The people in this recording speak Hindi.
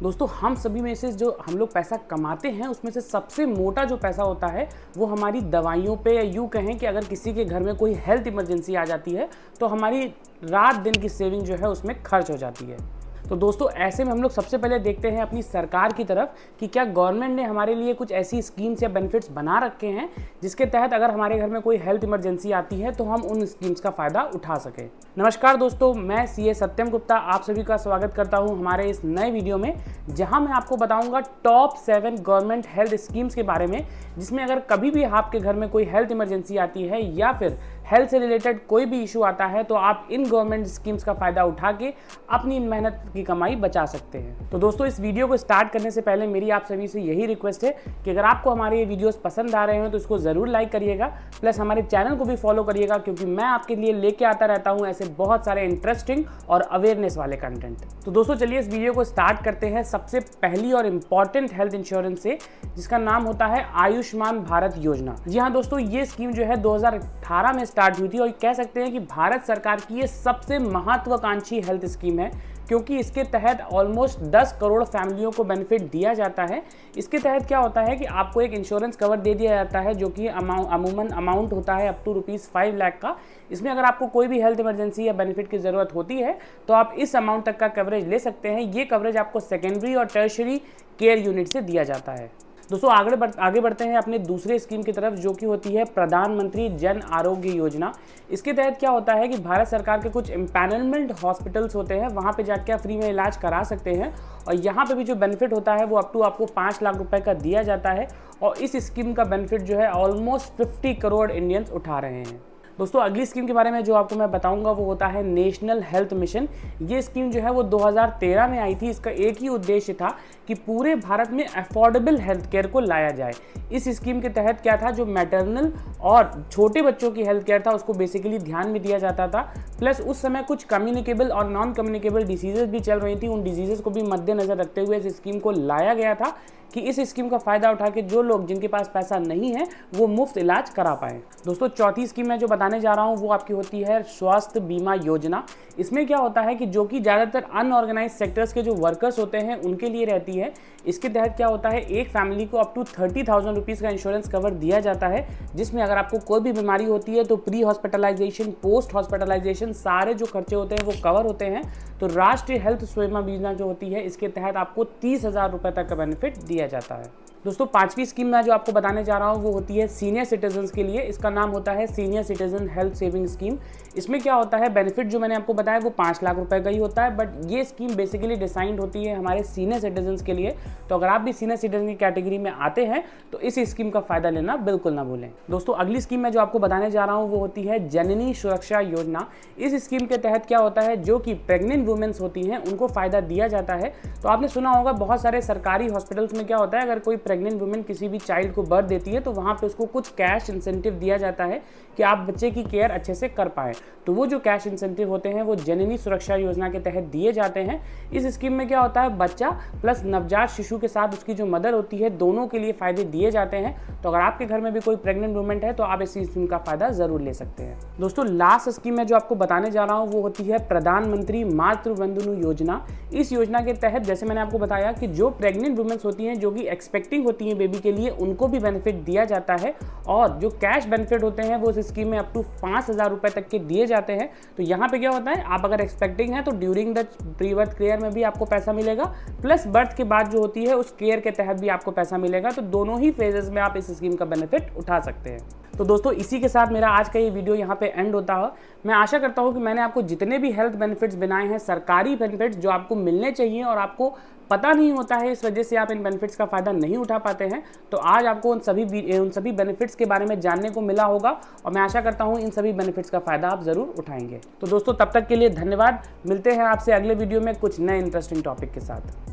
दोस्तों हम सभी में से जो हम लोग पैसा कमाते हैं उसमें से सबसे मोटा जो पैसा होता है वो हमारी दवाइयों पे, या यूँ कहें कि अगर किसी के घर में कोई हेल्थ इमरजेंसी आ जाती है तो हमारी रात दिन की सेविंग जो है उसमें खर्च हो जाती है। तो दोस्तों ऐसे में हम लोग सबसे पहले देखते हैं अपनी सरकार की तरफ कि क्या गवर्नमेंट ने हमारे लिए कुछ ऐसी स्कीम्स या बेनिफिट्स बना रखे हैं जिसके तहत अगर हमारे घर में कोई हेल्थ इमरजेंसी आती है तो हम उन स्कीम्स का फ़ायदा उठा सकें। नमस्कार दोस्तों, मैं सीए सत्यम गुप्ता आप सभी का स्वागत करता हूं हमारे इस नए वीडियो में, जहां मैं आपको बताऊंगा टॉप 7 गवर्नमेंट हेल्थ स्कीम्स के बारे में, जिसमें अगर कभी भी आपके घर में कोई हेल्थ इमरजेंसी आती है या फिर हेल्थ से रिलेटेड कोई भी इशू आता है तो आप इन गवर्नमेंट स्कीम्स का फ़ायदा उठा के अपनी मेहनत की कमाई बचा सकते हैं। तो दोस्तों इस वीडियो को स्टार्ट करने से पहले मेरी आप सभी से यही रिक्वेस्ट है कि अगर आपको हमारे ये वीडियोस पसंद आ रहे हैं तो इसको ज़रूर लाइक करिएगा, प्लस हमारे चैनल को भी फॉलो करिएगा, क्योंकि मैं आपके लिए लेके आता रहता हूँ ऐसे बहुत सारे इंटरेस्टिंग और अवेयरनेस वाले कंटेंट। तो दोस्तों चलिए इस वीडियो को स्टार्ट करते हैं सबसे पहली और इम्पॉर्टेंट हेल्थ इंश्योरेंस से, जिसका नाम होता है आयुष्मान भारत योजना। जी हाँ दोस्तों, ये स्कीम जो है 2018 में स्टार्ट हुई थी और कह सकते हैं कि भारत सरकार की ये सबसे महत्वाकांक्षी हेल्थ स्कीम है, क्योंकि इसके तहत ऑलमोस्ट 10 करोड़ फैमिलियों को बेनिफिट दिया जाता है। इसके तहत क्या होता है कि आपको एक इंश्योरेंस कवर दे दिया जाता है जो कि अमूमन अमाउंट होता है अप टू ₹5 लाख का। इसमें अगर आपको कोई भी हेल्थ इमरजेंसी या बेनिफिट की ज़रूरत होती है तो आप इस अमाउंट तक का कवरेज ले सकते हैं। ये कवरेज आपको सेकेंडरी और टर्शरी केयर यूनिट से दिया जाता है। दोस्तों आगे बढ़ते हैं अपने दूसरे स्कीम की तरफ, जो कि होती है प्रधानमंत्री जन आरोग्य योजना। इसके तहत क्या होता है कि भारत सरकार के कुछ एम्पैनलमेंट हॉस्पिटल्स होते हैं, वहाँ पे जाके आप फ्री में इलाज करा सकते हैं, और यहाँ पे भी जो बेनिफिट होता है वो अप टू आपको 5 लाख रुपए का दिया जाता है। और इस स्कीम का बेनिफिट जो है ऑलमोस्ट 50 करोड़ इंडियंस उठा रहे हैं। दोस्तों अगली स्कीम के बारे में जो आपको मैं बताऊंगा वो होता है नेशनल हेल्थ मिशन। ये स्कीम जो है वो 2013 में आई थी। इसका एक ही उद्देश्य था कि पूरे भारत में अफोर्डेबल हेल्थ केयर को लाया जाए। इस स्कीम के तहत क्या था, जो मैटरनल और छोटे बच्चों की हेल्थ केयर था उसको बेसिकली ध्यान में दिया जाता था। प्लस उस समय कुछ कम्युनिकेबल और नॉन कम्युनिकेबल डिसीजेज भी चल रही थी, उन डिजीजेज को भी मद्देनजर रखते हुए इस स्कीम को लाया गया था कि इस स्कीम का फ़ायदा उठा के जो लोग जिनके पास पैसा नहीं है वो मुफ्त इलाज करा पाएँ। दोस्तों चौथी स्कीम मैं जो बताने जा रहा हूँ वो आपकी होती है स्वास्थ्य बीमा योजना। इसमें क्या होता है कि जो कि ज़्यादातर अनऑर्गेनाइज सेक्टर्स के जो वर्कर्स होते हैं उनके लिए रहती है। इसके तहत क्या होता है, एक फैमिली को अप टू 30,000 रुपीज़ का इंश्योरेंस कवर दिया जाता है, जिसमें अगर आपको कोई भी बीमारी होती है तो प्री हॉस्पिटलाइजेशन, पोस्ट हॉस्पिटलाइजेशन सारे जो खर्चे होते हैं वो कवर होते हैं। तो राष्ट्रीय हेल्थ बीमा योजना जो होती है इसके तहत आपको 30,000 रुपये तक का बेनिफिट दिया जाता है। दोस्तों पांचवी स्कीम मैं जो आपको बताने जा रहा हूँ वो होती है सीनियर सिटीजन्स के लिए। इसका नाम होता है senior citizen health saving scheme. इसमें क्या होता है, बेनिफिट जो मैंने आपको बताया वो 5 लाख रुपए का ही होता है, बट ये स्कीम बेसिकली डिजाइंड होती है हमारे सीनियर सिटीजन्स के लिए। तो अगर आप भी सीनियर सिटीजन की कैटेगरी में आते हैं तो इस स्कीम का फायदा लेना बिल्कुल ना भूलें। दोस्तों अगली स्कीम मैं जो आपको बताने जा रहा हूँ वो होती है जननी सुरक्षा योजना। इस स्कीम के तहत क्या होता है, जो कि प्रेग्नेंट वुमेन्स होती हैं उनको फायदा दिया जाता है। तो आपने सुना होगा बहुत सारे सरकारी हॉस्पिटल्स में क्या होता है, अगर कोई प्रेग्नेंट वुमेन किसी भी चाइल्ड को बर्थ देती है तो वहाँ पे उसको कुछ कैश इंसेंटिव दिया जाता है कि आप बच्चे की केयर अच्छे से कर पाएँ। तो वो जो कैश इंसेंटिव होते हैं वो जननी सुरक्षा योजना के तहत दिए जाते हैं। इस स्कीम में क्या होता है, बच्चा प्लस नवजात शिशु के साथ उसकी जो मदर होती है दोनों के लिए फायदे दिए जाते हैं। तो अगर आपके घर में भी कोई प्रेग्नेंट वुमेन है तो आप इस स्कीम का फायदा जरूर ले सकते हैं। दोस्तों लास्ट स्कीम में जो आपको बताने जा रहा हूँ वो होती है प्रधानमंत्री मातृ वंदना योजना। इस योजना के तहत जैसे मैंने आपको बताया कि जो प्रेग्नेंट वुमेन्स होती हैं जो कि एक्सपेक्टिंग होती हैं बेबी के लिए, उनको भी बेनिफिट दिया जाता है। और जो कैश बेनिफिट होते हैं वो इस स्कीम में अप टू 5,000 रुपए तक के दिए जाते हैं। तो यहाँ पे क्या होता है, आप अगर एक्सपेक्टिंग है तो during the pre birth care में भी आपको पैसा मिलेगा, प्लस बर्थ के बाद जो होती है उस केयर के तहत भी आपको पैसा मिलेगा। तो दोनों ही फेजेस में आप इस स्कीम का बेनिफिट उठा सकते हैं। तो दोस्तों इसी के साथ मेरा आज का ये वीडियो यहाँ पे एंड होता है। मैं आशा करता हूँ कि मैंने आपको जितने भी हेल्थ बेनिफिट्स बनाए हैं, सरकारी बेनिफिट्स जो आपको मिलने चाहिए और आपको पता नहीं होता है, इस वजह से आप इन बेनिफिट्स का फ़ायदा नहीं उठा पाते हैं, तो आज आपको उन सभी बेनिफिट्स के बारे में जानने को मिला होगा और मैं आशा करता हूँ इन सभी बेनिफिट्स का फ़ायदा आप ज़रूर उठाएंगे। तो दोस्तों तब तक के लिए धन्यवाद। मिलते हैं आपसे अगले वीडियो में कुछ नए इंटरेस्टिंग टॉपिक के साथ।